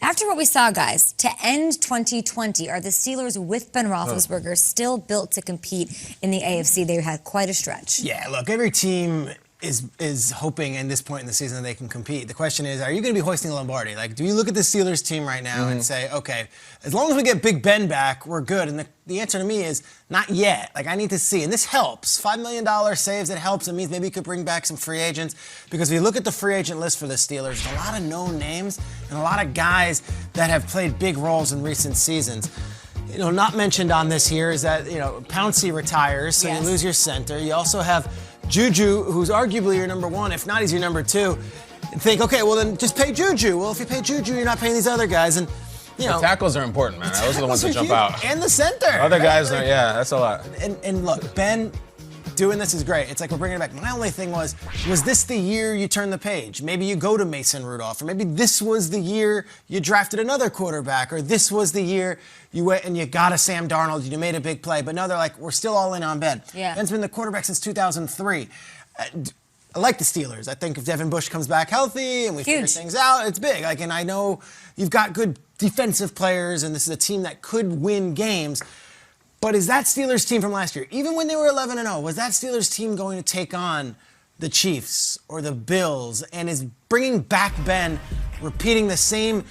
After what we saw, guys, to end 2020, are the Steelers with Ben Roethlisberger still built to compete in the AFC? They had quite a stretch. Yeah, look, every team is hoping at this point in the season that they can compete. The question is, are you going to be hoisting Lombardi? Like, do you look at the Steelers team right now and say, okay, as long as we get Big Ben back, we're good? And the answer to me is not yet. Like, I need to see. And this helps. $5 million saves, it helps. It means maybe you could bring back some free agents. Because if you look at the free agent list for the Steelers, there's a lot of known names and a lot of guys that have played big roles in recent seasons. You know, not mentioned on this here is that, you know, Pouncey retires, so you lose your center. You also have Juju, who's arguably your number one, if not, he's your number two. And think, okay, well then just pay Juju. Well, if you pay Juju, you're not paying these other guys. And you know, the tackles are important, man. Those are the ones that jump out. And the center. Other guys, yeah, that's a lot. And look, Ben doing this is great. It's like we're bringing it back. My only thing was this the year you turn the page? Maybe you go to Mason Rudolph, or maybe this was the year you drafted another quarterback, or this was the year you went and you got a Sam Darnold, you made a big play. But no, they're like, we're still all in on Ben. Yeah. Ben's been the quarterback since 2003. I like the Steelers. I think if Devin Bush comes back healthy and we figure things out, it's big. Like, and I know you've got good defensive players, and this is a team that could win games. But is that Steelers team from last year, even when they were 11-0, was that Steelers team going to take on the Chiefs or the Bills? And is bringing back Ben repeating the same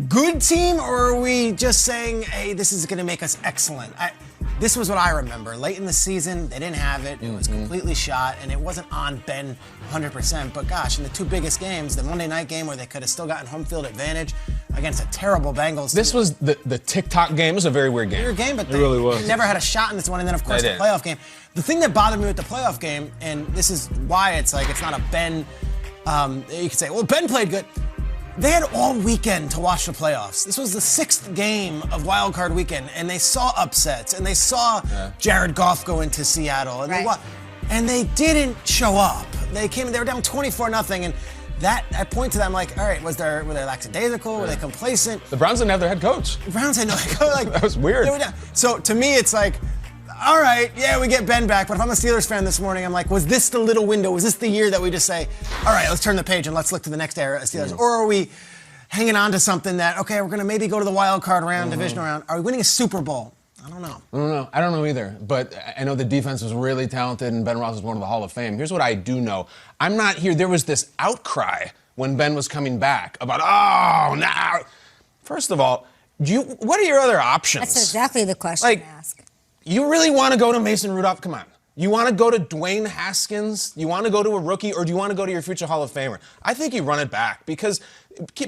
good team, or are we just saying, hey, this is going to make us excellent? This was what I remember. Late in the season, they didn't have it. It was completely shot, and it wasn't on Ben 100%. But gosh, in the two biggest games, the Monday night game where they could have still gotten home field advantage against a terrible Bengals team. This was the TikTok game. It was a very weird game. Weird game, but they really was. never had a shot in this one. And then, of course, the playoff game. The thing that bothered me with the playoff game, and this is why it's like it's not a Ben, you could say, well, Ben played good. They had all weekend to watch the playoffs. This was the 6th game of Wild Card Weekend, and they saw upsets, and they saw Jared Goff go into Seattle, and they didn't show up. They were down 24-0, and that I point to them like, all right, were they lackadaisical? Were they complacent? The Browns didn't have their head coach. The Browns had no head coach. Like, that was weird. So to me, it's like, all right, yeah, we get Ben back, but if I'm a Steelers fan this morning, I'm like, was this the little window? Was this the year that we just say, all right, let's turn the page and let's look to the next era of Steelers? Or are we hanging on to something that, okay, we're going to maybe go to the wild card round, divisional round? Are we winning a Super Bowl? I don't know. I don't know either. But I know the defense was really talented, and Ben Roethlisberger was one of the Hall of Fame. Here's what I do know. I'm not here. There was this outcry when Ben was coming back about, oh, no. First of all, what are your other options? That's exactly the question to ask. You really want to go to Mason Rudolph? Come on. You want to go to Dwayne Haskins? You want to go to a rookie? Or do you want to go to your future Hall of Famer? I think you run it back because,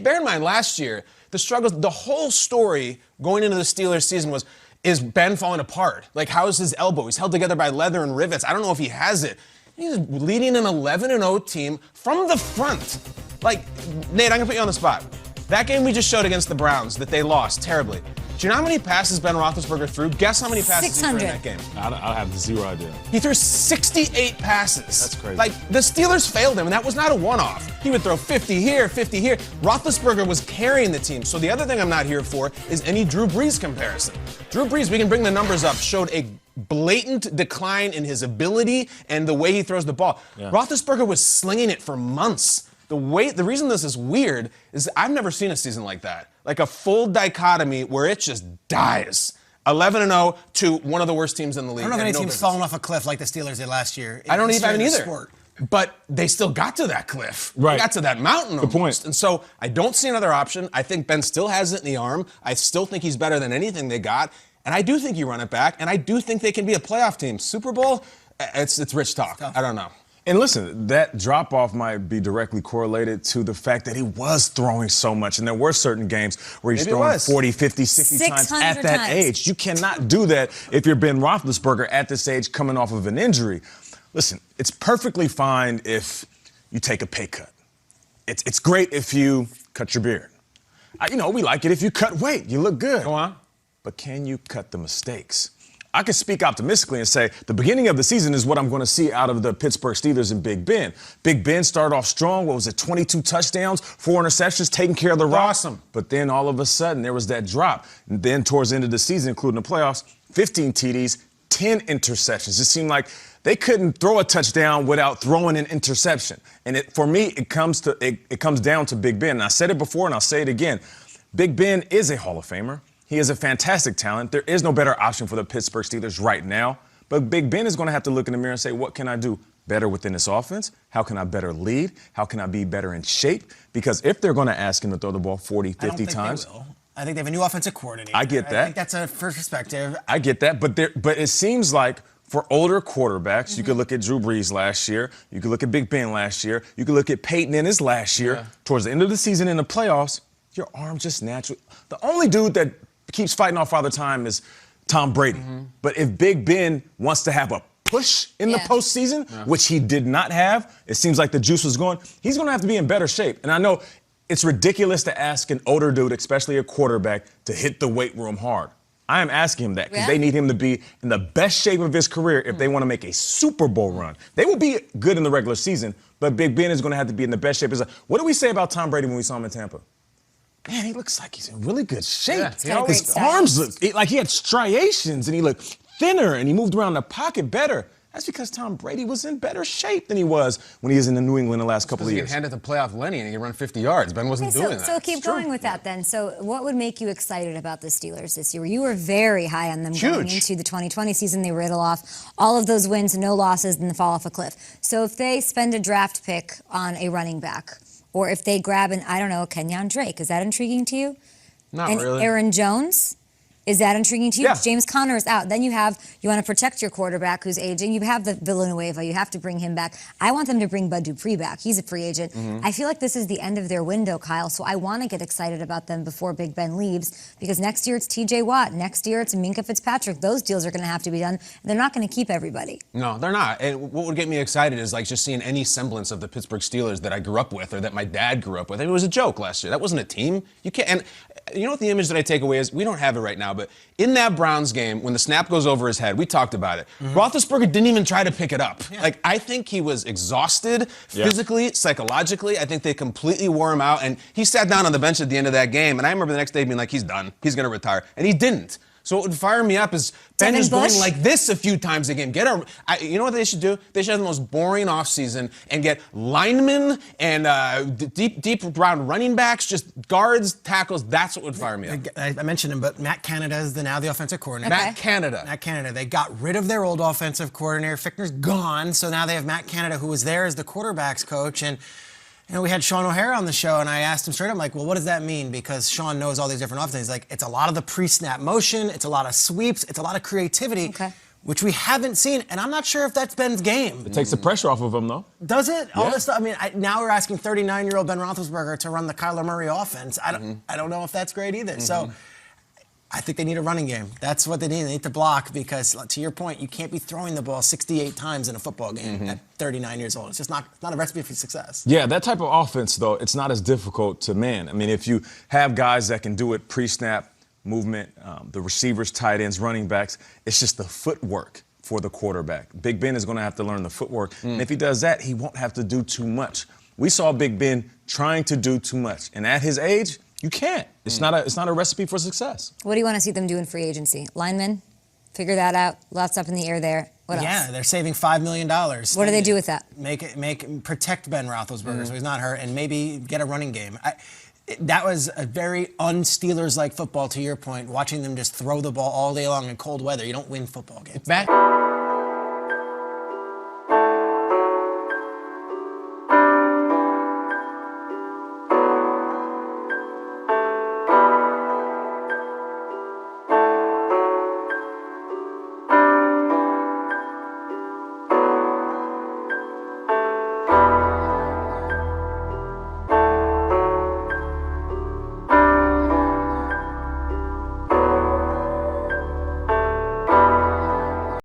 bear in mind, last year, the struggles, the whole story going into the Steelers season was, is Ben falling apart? Like, how's his elbow? He's held together by leather and rivets. I don't know if he has it. He's leading an 11-0 team from the front. Like, Nate, I'm going to put you on the spot. That game we just showed against the Browns that they lost terribly. Do you know how many passes Ben Roethlisberger threw? Guess how many passes he threw in that game? I have zero idea. He threw 68 passes. That's crazy. Like, the Steelers failed him, and that was not a one-off. He would throw 50 here, 50 here. Roethlisberger was carrying the team. So the other thing I'm not here for is any Drew Brees comparison. Drew Brees, we can bring the numbers up, showed a blatant decline in his ability and the way he throws the ball. Yeah. Roethlisberger was slinging it for months. The reason this is weird is I've never seen a season like that. Like a full dichotomy where it just dies. 11-0 to one of the worst teams in the league. I don't know if any team's fallen off a cliff like the Steelers did last year. I don't even either. But they still got to that cliff. Right. They got to that mountain almost. Good point. And so I don't see another option. I think Ben still has it in the arm. I still think he's better than anything they got. And I do think you run it back. And I do think they can be a playoff team. Super Bowl, it's rich talk. I don't know. And listen, that drop-off might be directly correlated to the fact that he was throwing so much. And there were certain games where he's throwing 40, 50, 60 times at that age. You cannot do that if you're Ben Roethlisberger at this age coming off of an injury. Listen, it's perfectly fine if you take a pay cut. It's great if you cut your beard. We like it if you cut weight. You look good. Go on. But can you cut the mistakes? I can speak optimistically and say the beginning of the season is what I'm going to see out of the Pittsburgh Steelers and Big Ben. Big Ben started off strong. What was it, 22 touchdowns, 4 interceptions, taking care of the rock. Awesome. But then all of a sudden there was that drop. And then towards the end of the season, including the playoffs, 15 TDs, 10 interceptions. It seemed like they couldn't throw a touchdown without throwing an interception. And for me, it comes down to Big Ben. And I said it before and I'll say it again. Big Ben is a Hall of Famer. He is a fantastic talent. There is no better option for the Pittsburgh Steelers right now. But Big Ben is going to have to look in the mirror and say, what can I do better within this offense? How can I better lead? How can I be better in shape? Because if they're going to ask him to throw the ball 40, 50 times. They will. I think they have a new offensive coordinator. I get that. I think that's a first perspective. I get that. But it seems like for older quarterbacks, you could look at Drew Brees last year. You could look at Big Ben last year. You could look at Peyton in his last year. Yeah. Towards the end of the season in the playoffs, your arm just naturally. The only dude that keeps fighting off Father Time is Tom Brady. But if Big Ben wants to have a push in the postseason, which he did not have, it seems like the juice was going, he's going to have to be in better shape. And I know it's ridiculous to ask an older dude, especially a quarterback, to hit the weight room hard. I am asking him that because they need him to be in the best shape of his career if they want to make a Super Bowl run. They will be good in the regular season, but Big Ben is going to have to be in the best shape. What do we say about Tom Brady when we saw him in Tampa? Man, he looks like he's in really good shape. Yeah, his arms look like he had striations and he looked thinner and he moved around the pocket better. That's because Tom Brady was in better shape than he was when he was in the New England the last couple of years. He can hand it to playoff Lenny and he can run 50 yards. Ben wasn't doing that. So keep going with that then. So what would make you excited about the Steelers this year? You were very high on them going into the 2020 season. They riddle off all of those wins, no losses, and then fall off a cliff. So if they spend a draft pick on a running back, or if they grab I don't know, Kenyon Drake, is that intriguing to you? Not really. Aaron Jones? Is that intriguing to you? Yeah. James Conner is out. Then you want to protect your quarterback who's aging. You have the Villanueva. You have to bring him back. I want them to bring Bud Dupree back. He's a free agent. I feel like this is the end of their window, Kyle, so I want to get excited about them before Big Ben leaves because next year it's TJ Watt. Next year it's Minkah Fitzpatrick. Those deals are going to have to be done. They're not going to keep everybody. No, they're not. And what would get me excited is like just seeing any semblance of the Pittsburgh Steelers that I grew up with or that my dad grew up with. I mean, it was a joke last year. That wasn't a team. You can't. And you know what the image that I take away is? We don't have it right now, but in that Browns game, when the snap goes over his head, we talked about it. Roethlisberger didn't even try to pick it up. Like, I think he was exhausted physically, psychologically. I think they completely wore him out, and he sat down on the bench at the end of that game, and I remember the next day being like, he's done. He's going to retire. And he didn't. So what would fire me up is Ben is going like this a few times a game. You know what they should do? They should have the most boring offseason and get linemen and deep round running backs, just guards, tackles. That's what would fire me up. I mentioned him, but Matt Canada is now the offensive coordinator. Matt Canada. Matt Canada. They got rid of their old offensive coordinator. Fichtner's gone, so now they have Matt Canada, who was there as the quarterbacks coach. And we had Sean O'Hara on the show, and I asked him straight up, like, well, what does that mean? Because Sean knows all these different offenses. He's like, it's a lot of the pre-snap motion, it's a lot of sweeps, it's a lot of creativity, which we haven't seen, and I'm not sure if that's Ben's game. It takes the pressure off of him, though. Does it? All this stuff. I mean, now we're asking 39-year-old Ben Roethlisberger to run the Kyler Murray offense. I don't know if that's great either. So I think they need a running game. That's what they need. They need to block because, to your point, you can't be throwing the ball 68 times in a football game at 39 years old. It's just not a recipe for success. Yeah, that type of offense, though, it's not as difficult to man. I mean, if you have guys that can do it pre-snap, movement, the receivers, tight ends, running backs, it's just the footwork for the quarterback. Big Ben is going to have to learn the footwork. And if he does that, he won't have to do too much. We saw Big Ben trying to do too much. And at his age, you can't. It's not a recipe for success. What do you want to see them do in free agency? Linemen? Figure that out. Lots up in the air there. What else? Yeah, they're saving $5 million. What do they do with that? Protect Ben Roethlisberger so he's not hurt, and maybe get a running game. That was a very un-Steelers-like football, to your point, watching them just throw the ball all day long in cold weather. You don't win football games.